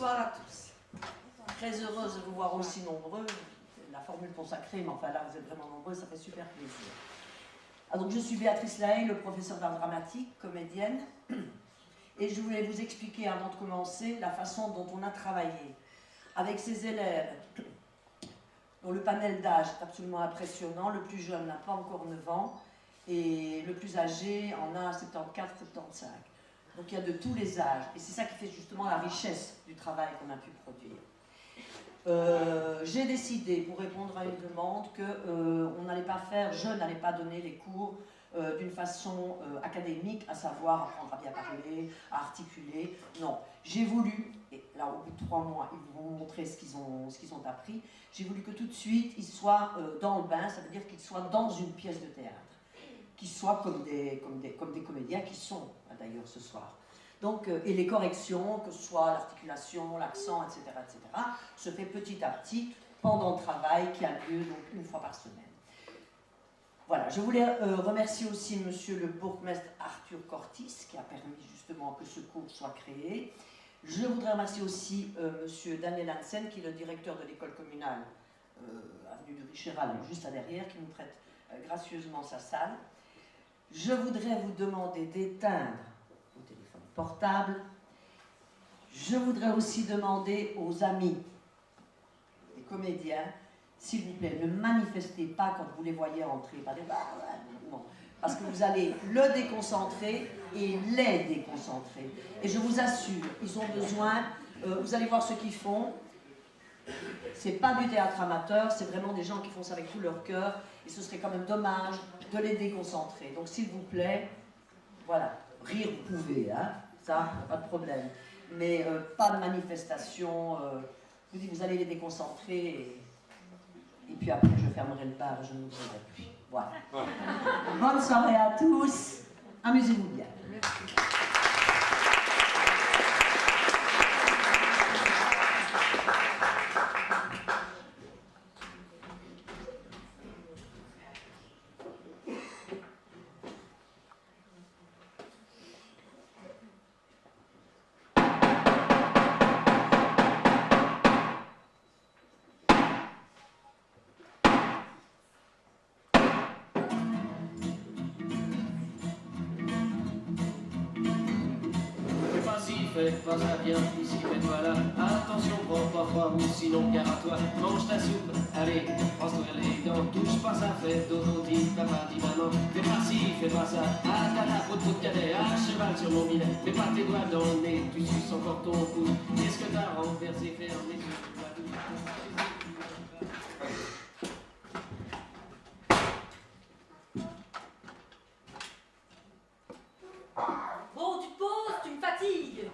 Bonsoir à tous. Très heureuse de vous voir aussi nombreux. La formule consacrée, mais enfin là vous êtes vraiment nombreux, ça fait super plaisir. Ah, donc je suis Béatrice Lahaye, le professeur d'art dramatique, comédienne, et je voulais vous expliquer avant de commencer la façon dont on a travaillé avec ces élèves dont le panel d'âge est absolument impressionnant. Le plus jeune n'a pas encore 9 ans et le plus âgé en a 74-75. Donc il y a de tous les âges et c'est ça qui fait justement la richesse du travail qu'on a pu produire. J'ai décidé, pour répondre à une demande, que je n'allais pas donner les cours d'une façon académique, à savoir apprendre à bien parler, à articuler. Non, j'ai voulu, et là au bout de 3 mois, ils vont vous montrer ce qu'ils ont appris, j'ai voulu que tout de suite ils soient dans le bain, ça veut dire qu'ils soient dans une pièce de théâtre, qu'ils soient comme des comédiens qui sont d'ailleurs ce soir. Donc, et les corrections, que ce soit l'articulation, l'accent, etc., se fait petit à petit pendant le travail qui a lieu donc 1 fois par semaine. Voilà, je voulais remercier aussi monsieur le bourgmestre Arthur Cortis qui a permis justement que ce cours soit créé. Je voudrais remercier aussi monsieur Daniel Hansen qui est le directeur de l'école communale avenue de Richeral, juste à derrière, qui nous prête gracieusement sa salle. Je voudrais vous demander d'éteindre au téléphone portable. Je voudrais aussi demander aux amis, les comédiens, s'il vous plaît, ne manifestez pas quand vous les voyez entrer. Non, parce que vous allez le déconcentrer et les déconcentrer. Et je vous assure, ils ont besoin, vous allez voir ce qu'ils font. C'est pas du théâtre amateur, c'est vraiment des gens qui font ça avec tout leur cœur. Et ce serait quand même dommage de les déconcentrer. Donc s'il vous plaît, voilà, rire vous pouvez, hein, ça, pas de problème. Mais pas de manifestation, je vous dis, vous allez les déconcentrer et puis après je fermerai le bar et je ne vous verrai plus. Voilà. Bonne soirée à tous, amusez-vous bien. Merci. Faites pas ça bien, ici faites-toi là. Attention, prends pas froid ou sinon gare à toi. Mange ta soupe, allez, pense-toi les dents. Touche pas ça, fais dodo, dit papa, dit maman. Fais pas ci, fais pas ça. Ah, tata, trop de cadet, à cheval sur mon bilet. Mets pas tes doigts dans le nez, tu suces encore ton pouce. Qu'est-ce que t'as renversé, ferme les yeux. Bon, tu te poses, tu me fatigues.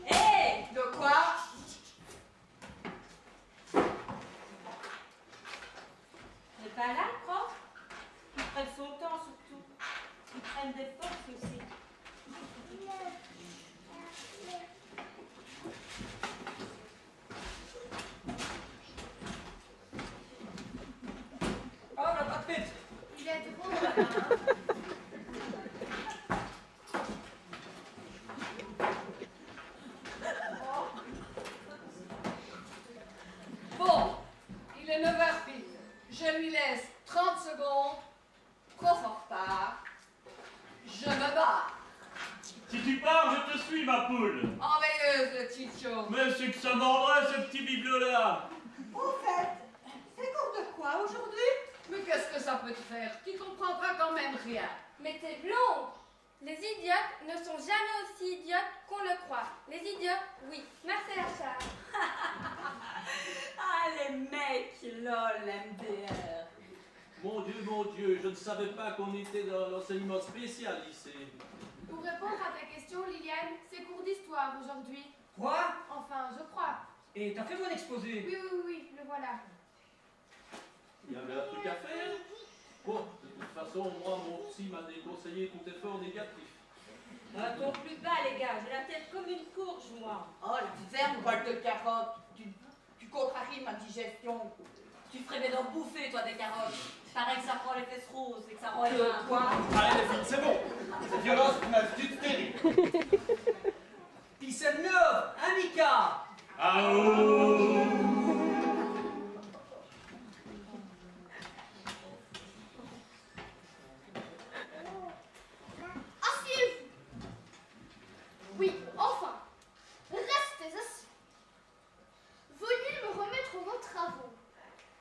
Hé, de quoi? C'est pas là, le prof? Ils prennent son temps surtout. Ils prennent des forces aussi. Oh, la tapette. Il est drôle, hein? Bon, il est 9h pile. Je lui laisse 30 secondes. Prof en retard. Je me barre. Si tu pars, je te suis, ma poule. Enveilleuse, le chicho. Mais c'est que ça mordrait, ce petit bibelot-là. Au fait, c'est cours de quoi aujourd'hui? Mais qu'est-ce que ça peut te faire? Tu comprendras quand même rien. Mais t'es blonde! Les idiotes ne sont jamais aussi idiotes qu'on le croit. Les idiotes, oui. Marcel Achard. Ah, les mecs, lol, MDR. Mon Dieu, je ne savais pas qu'on était dans l'enseignement spécial ici. Pour répondre à ta question, Liliane, c'est cours d'histoire aujourd'hui. Quoi? Enfin, je crois. Et t'as fait mon exposé? Oui, le voilà. Il y avait un truc à faire. Bon, de toute façon, moi, mon psy m'a déconseillé tout effort négatif. Ton plus bas, les gars, j'ai la tête comme une courge, moi. Oh, la ferme, bol de carottes. Tu contraries ma digestion. Tu ferais bien d'en bouffer, toi, des carottes. Paraît que ça prend les fesses roses et que ça rend les mains. Quoi? Allez, les filles, c'est bon. Cette violence est une attitude terrible. Pissenlov, Annika. Asseyez-vous. Oui, enfin. Restez assis. Veuillez me remettre vos travaux.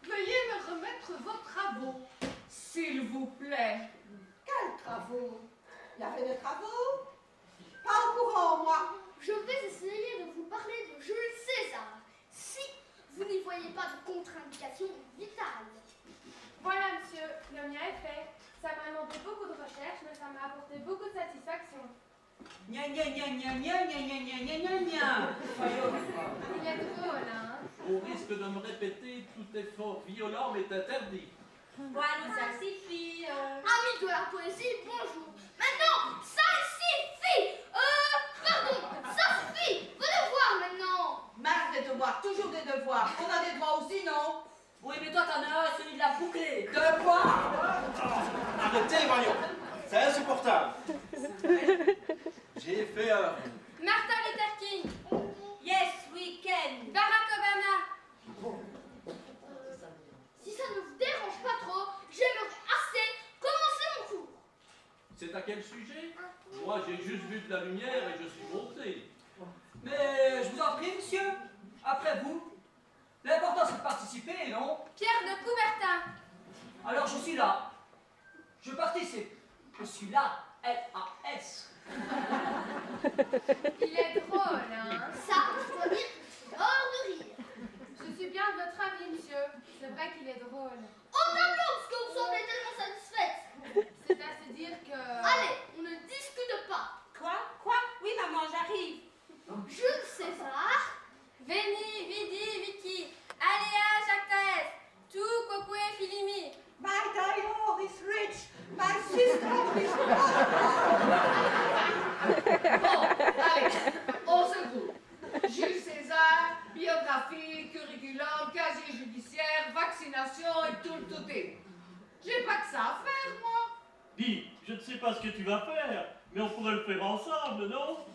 Veuillez me remettre vos travaux, s'il vous plaît. Quels travaux? Il y avait des travaux? Pas au courant, moi. Je vais essayer de vous parler de Jules César, si vous n'y voyez pas de contre-indication vitale. Voilà, monsieur, le mien est fait. Ça m'a demandé beaucoup de recherches, mais ça m'a apporté beaucoup de satisfaction. Gna gna gna gna gna gna gna gna gna gna gna. Il est drôle, hein? Au risque de me répéter, tout effort violent m'est interdit. Voilà, ça suffit. Amis de la poésie, bonjour. Maintenant, ça suffit. Pardon, ça suffit. Vos devoirs maintenant. Marre des devoirs, toujours des devoirs. On a des droits aussi, non? Oui, mais toi, t'en as un, celui de la bouclée. De quoi? Arrêtez, voyons. C'est insupportable. J'ai fait un... Martin Luther King, Yes, we can. Barack Obama. Si ça ne vous dérange pas trop, j'aimerais assez commencer mon cours. C'est à quel sujet? Moi, j'ai juste vu de la lumière et je suis monté. Mais je vous en prie, monsieur. Après vous. L'important, c'est de participer, non? Pierre de Coubertin. Alors, je suis là. Je participe. Je suis là. L-A-S. Il est drôle, hein? Ça, je dois dire que c'est hors de rire. Je suis bien de votre avis, monsieur. C'est vrai qu'il est drôle. Au tableau, parce que vous semblez tellement satisfaite. C'est à se dire que... Allez, on ne discute pas. Quoi? Oui, maman, j'arrive. Jules César. Veni, vidi, vici, alea jactaes, tu quoque filimi. My Dior is rich. My sister is poor. Bon, allez, on se groupe. Jules César, biographie, curriculum, casier judiciaire, vaccination et tout le touté. J'ai pas que ça à faire, moi. Dis, je ne sais pas ce que tu vas faire, mais on pourrait le faire ensemble, non?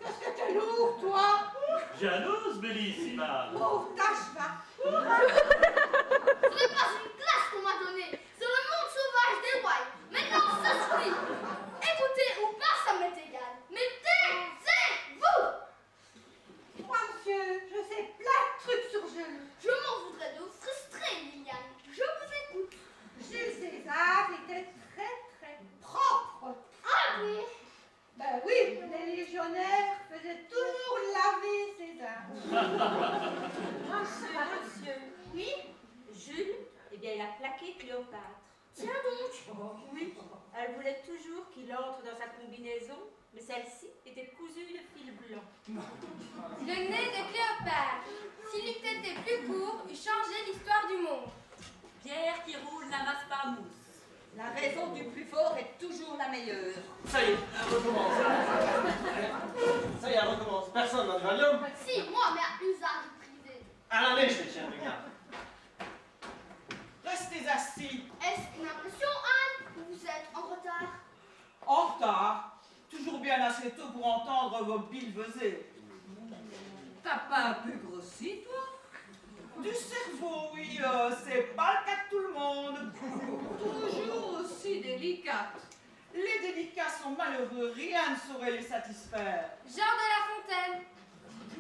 Qu'est-ce que t'es lourd, toi? Jalouse, Bellissima. Pauvre tâche, va. Ce n'est pas une classe qu'on m'a donnée. C'est le monde sauvage des Wild. Maintenant, ça suffit. Écoutez ou pas, ça m'est égal. Mais taisez-vous. Moi, monsieur, je sais plein de trucs sur Jules. Je m'en voudrais de vous frustrer, Liliane. Je vous écoute. Jules César était très propre. Ah bon? Ben oui, les légionnaires faisaient toujours laver César. Monsieur. Oui? Jules, eh bien, il a plaqué Cléopâtre. Tiens donc. Oui. Elle voulait toujours qu'il entre dans sa combinaison, mais celle-ci était cousue de fil blanc. Le nez de Cléopâtre, s'il eût été plus court, eût changé l'histoire du monde. Pierre qui roule n'amasse pas mousse. La raison du plus fort est toujours la meilleure. Ça y est, elle recommence. Ça y est, elle recommence. Personne n'a de Valium. Si, moi, mais à usage privé. À la lèche, les chiens de garde. Restez assis. Est-ce une impression, Anne, ou vous êtes en retard? En retard. Toujours bien assez tôt pour entendre vos billevesées. T'as pas un peu grossi, toi? Du cerveau, oui, c'est pas le cas de tout le monde. Toujours aussi délicate. Les délicats sont malheureux, rien ne saurait les satisfaire. Jean de La Fontaine.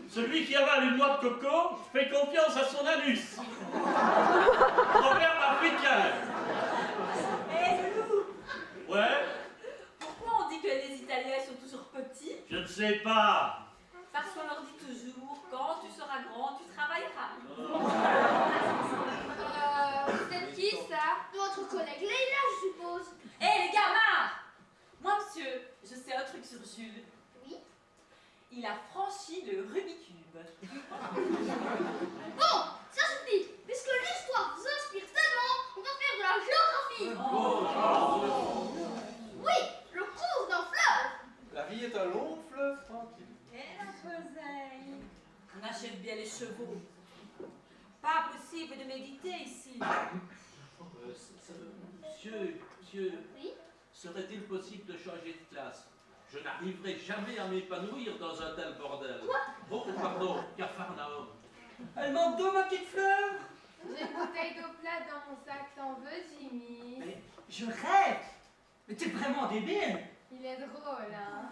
Celui qui avale une noix de coco fait confiance à son anus. Proverbe africain. Eh, Loulou, Ouais, pourquoi on dit que les Italiens sont toujours petits? je ne sais pas. Parce qu'on leur dit toujours, quand tu seras grand, tu travailleras. Vous êtes qui, ça? Votre collègue Leïla, je suppose. Eh, les gamins! Moi, monsieur, je sais un truc sur Jules. Oui. Il a franchi le Rubikube. Bon, ça suffit. Puisque l'histoire vous inspire tellement, on va faire de la géographie. Oui, le cours d'un fleuve. La vie est un long fleuve tranquille. Et la besaille. On achève bien les chevaux. Pas possible de méditer ici. Monsieur, Oui. Serait-il possible de changer de classe? Je n'arriverai jamais à m'épanouir dans un tel bordel. Oh, pardon, Capharnaüm. Elle manque d'eau, ma petite fleur. J'ai une bouteille d'eau plate dans mon sac, t'en veux, Jimmy? Mais je rêve. Mais t'es vraiment débile. Il est drôle, hein?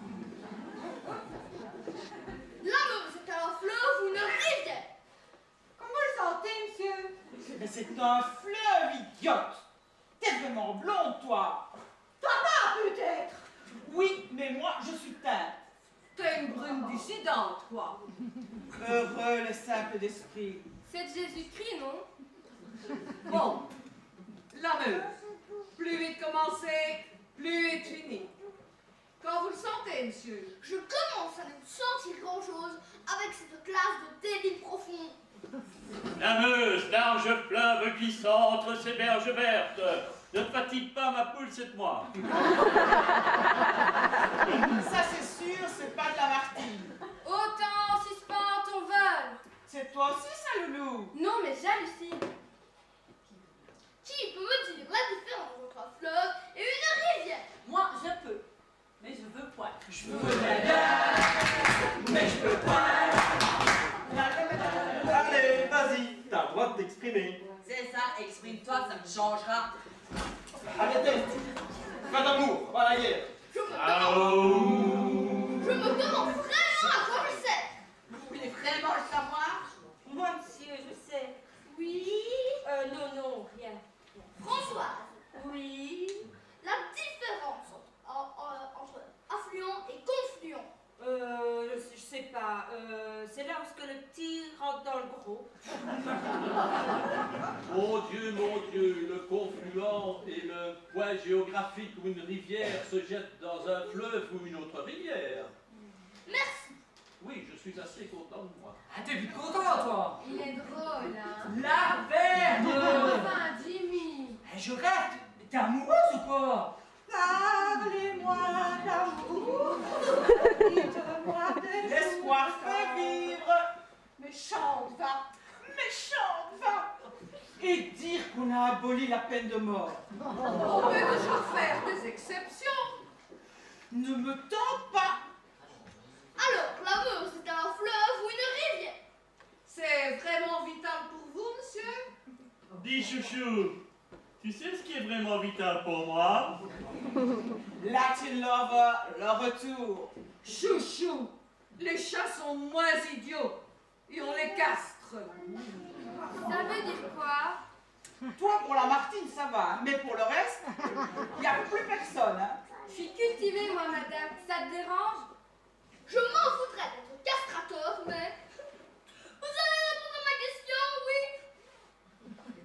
L'amour, c'est un fleuve ou une rivière. Comment le sentez, monsieur? Mais c'est un fleuve, idiote. T'es vraiment blonde, toi. Ah, peut-être. Oui, mais moi, je suis teinte. T'es une brune dissidente, quoi. Heureux les simples d'esprit. C'est de Jésus-Christ, non? Bon, la Meuse. Plus vite commencé, plus vite fini. Quand vous le sentez, monsieur? Je commence à ne sentir grand-chose avec cette classe de débiles profonds. La Meuse, large fleuve glissant entre ces berges vertes. Ne te fatigue pas, ma poule, c'est de moi. Ça, c'est sûr, c'est pas de la Martine. Autant en suspens ton vol. C'est toi aussi, ça, loulou. Non, mais j'hallucine. Qui peut me dire la différence entre un fleuve et une rivière? Moi, je peux. Mais je veux point. Je veux mais je peux pas. Allez, vas-y, t'as le droit de t'exprimer. C'est ça, exprime-toi, ça me changera. Arrêtez. Pas d'amour, pas la guerre. Je me demande vraiment à quoi je sers. Vous voulez vraiment le savoir? Moi, monsieur, je sais. Oui, Non, rien. Françoise, Oui. la différence entre affluent et confluent. Je sais pas. C'est là où ce que le petit rentre dans le gros. Mon Dieu, le confluent est le point géographique où une rivière se jette dans un fleuve ou une autre rivière. Merci. Oui, je suis assez content de moi. Ah, t'es vite content, toi. Il est drôle, hein? La verte. Enfin, Jimmy. Je rêve. T'es amoureuse ou quoi? Parlez-moi d'amour. Dites-moi des L'espoir jours fait sans- vivre. Mais chante, va. Méchante, va. Et dire qu'on a aboli la peine de mort. On peut toujours faire des exceptions. Ne me tente pas. Alors, l'amour, c'est un fleuve ou une rivière? C'est vraiment vital pour vous, monsieur? Dis, chouchou, tu sais ce qui est vraiment vital pour moi? Latin Lover, le retour. Chouchou, les chats sont moins idiots et on les castre. Ça veut dire quoi? Toi, pour la Martine, ça va, mais pour le reste, il n'y a plus personne. Hein. Je suis cultivée, moi, madame. Ça te dérange? Je m'en voudrais d'être castrateur, mais... Vous allez répondre à ma question, oui?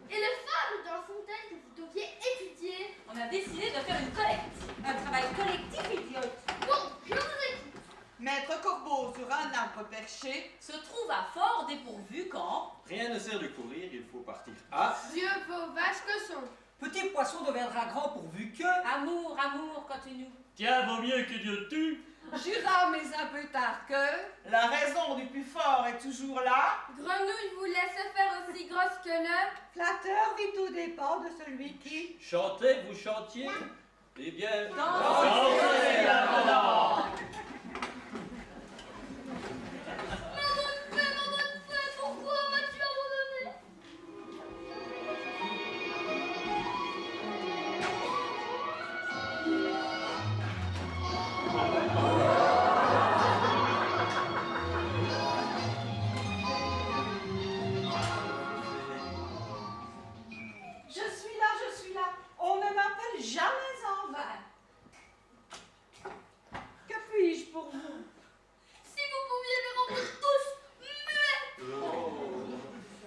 Et les fables de La Fontaine que vous deviez étudier? On a décidé de faire une collecte. Un travail collectif, idiote. Bon, je vous écoute. Maître Corbeau sur un arbre perché. Se trouve à fort dépourvu quand... Rien ne sert de courir, il faut partir. Ah, Dieu vos vaches que sont. Petit poisson deviendra grand pourvu que... Amour, amour, continue. Tiens, vaut mieux que Dieu tue. Jura, mais un peu tard que... La raison du plus fort est toujours là. Grenouille vous laisse faire aussi grosse que le... Flatteur vit tout dépend de celui qui... Chantez, vous chantiez? Eh bien... Dansez maintenant. Ma bonne fée, pourquoi m'as-tu abandonné? Je suis là. On ne m'appelle jamais en vain. Que puis-je pour vous? Si vous pouviez les rendre tous muets!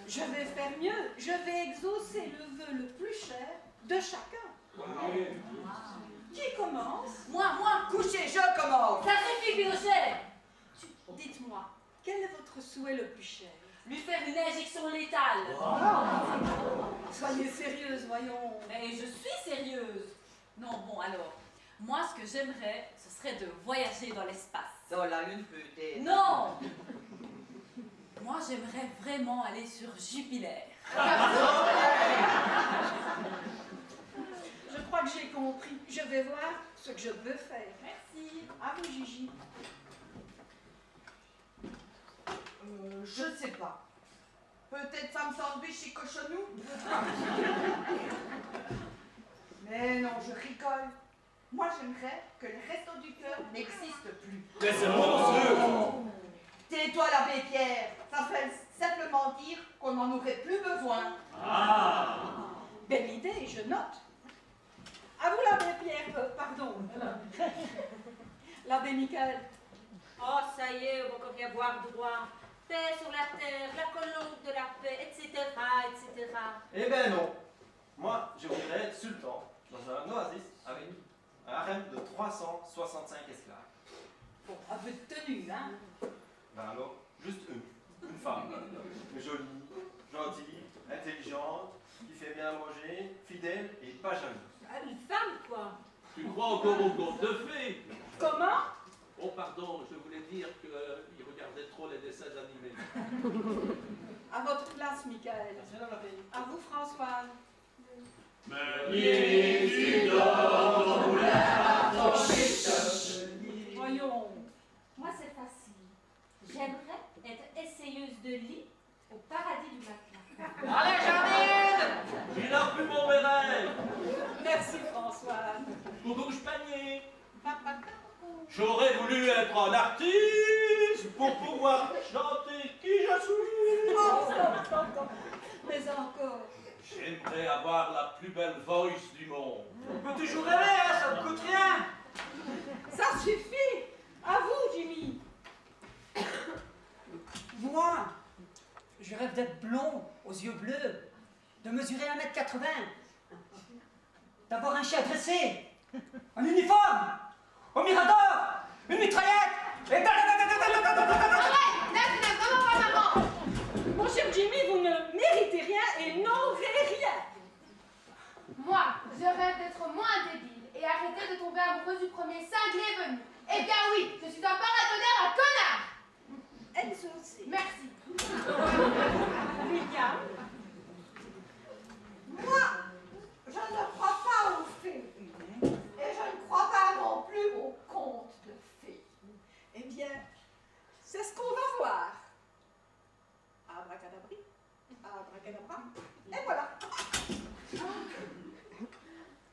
Je vais faire mieux. Je vais exaucer le vœu le plus cher de chacun. Qui commence? Moi, Couchez, je commence. ça suffit, Biochet. Dites-moi, Quel est votre souhait le plus cher? lui faire une injection létale. Soyez sérieuse, voyons. Mais je suis sérieuse. Non, bon, alors, moi, ce que j'aimerais, ce serait de voyager dans l'espace. Dans la lune peut-être. Non! Moi, j'aimerais vraiment aller sur Jupiter. Je crois que j'ai compris. Je vais voir ce que je peux faire. Merci. À vous, Gigi. Je ne sais pas. Peut-être femme sandwich et cochonou? Mais non, je rigole. Moi, j'aimerais que le resto du cœur n'existe plus. Mais c'est monstrueux! Tais-toi, l'abbé Pierre. Ça fait simplement dire qu'on n'en aurait plus besoin. Ah! Belle idée, je note. À vous, l'abbé Pierre, pardon. L'abbé Michael. Oh, ça y est, on va encore y avoir droit. Paix sur la terre, la colombe de la paix, etc., etc. Eh ben non. Moi, je voudrais être sultan dans un oasis avec un harem de 365 esclaves. Bon, un peu de tenue, hein? Ben alors, juste une femme. Jolie, gentille, intelligente, qui fait bien manger, fidèle et pas jalouse. Une femme, quoi. Tu crois encore au conte de fées? Comment? Oh, pardon, je voulais dire qu'il regardait trop les dessins animés. À votre place, Michael. Merci, madame la fille. À vous, François. Meunier, tu dors, ton moulin à ton lit. Voyons. Moi, c'est facile. J'aimerais être essayeuse de lit au paradis du matelas. Allez, Janine! Il n'a plus mon béret! Merci, François. Bouge panier! J'aurais voulu être un artiste pour pouvoir chanter qui je suis. Oh, stop. Mais encore. J'aimerais avoir la plus belle voice du monde. On peut toujours rêver, hein, ça ne coûte rien. Ça suffit. À vous, Jimmy. Moi, je rêve d'être blond, aux yeux bleus, de mesurer 1m80, d'avoir un chien dressé, un uniforme, au mirador, une mitraillette, et Arrête! Là, tu n'es vraiment pas maman! Mon cher Jimmy, vous ne méritez rien et n'aurez rien. Moi, je rêve d'être moins débile et arrêter de tomber amoureuse du premier cinglé venu. Eh bien oui, je suis un paratonnerre à connard! Elle aussi. Merci. William. Moi, je ne crois pas aux fées. Et je ne crois pas non plus aux contes de fées. Eh bien, c'est ce qu'on va voir. Abracadabri, abracadabra, et voilà.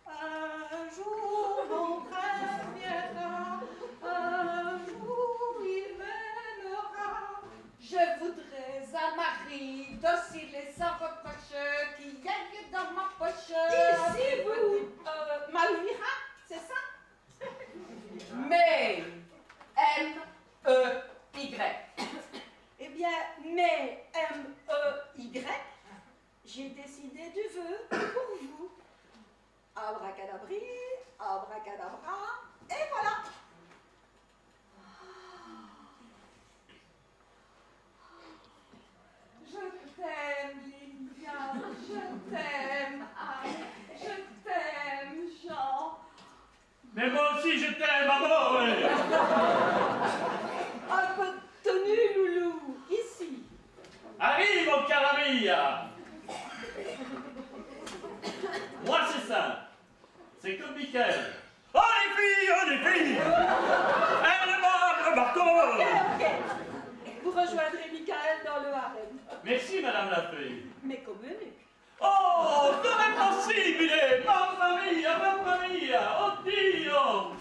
Un jour mon frère viendra, un jour il m'aimera. Je voudrais un mari docile et sans reproche qui gagne dans ma poche. Ici vous, Malvira, c'est ça? Mais, M-E-Y. Eh bien, mais M-E-Y, j'ai décidé du vœu pour vous. Abracadabri, abracadabra, et voilà. Je t'aime, Liliane, je t'aime, Anne, je t'aime, Jean. Mais moi aussi je t'aime, amore! Un peu de tenue, loulou, ici. Arrive, mon caramilla! Moi c'est ça. C'est comme Michael. Oh les filles! Elle m'a le marteau! Ok. Vous rejoindrez Michael dans le harem. Merci, madame la fille. Mais comme eunuque. Oh, non è possibile! Mamma mia! Oddio!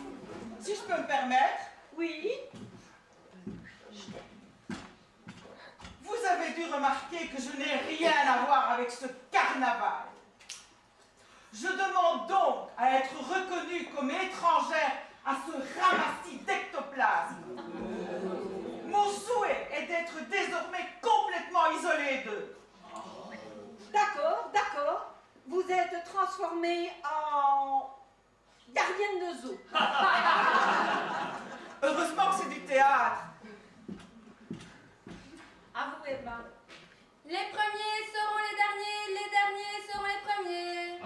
Si je peux me permettre, Oui. vous avez dû remarquer que je n'ai rien à voir avec ce carnaval. Je demande donc à être reconnue comme étrangère à ce ramassis d'ectoplasme. Mon souhait est d'être désormais complètement isolée d'eux. D'accord. Vous êtes transformée en gardienne de zoo. Heureusement que c'est du théâtre. À vous, Emma. Les premiers seront les derniers seront les premiers.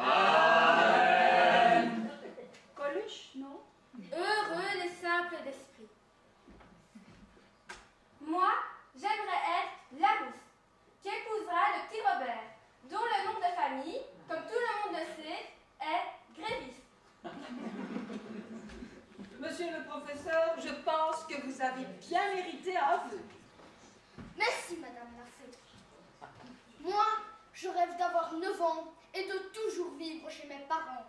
Amen. professeur, je pense que vous avez bien mérité un vœu. Merci, Madame la Fée. Moi, je rêve d'avoir 9 ans et de toujours vivre chez mes parents.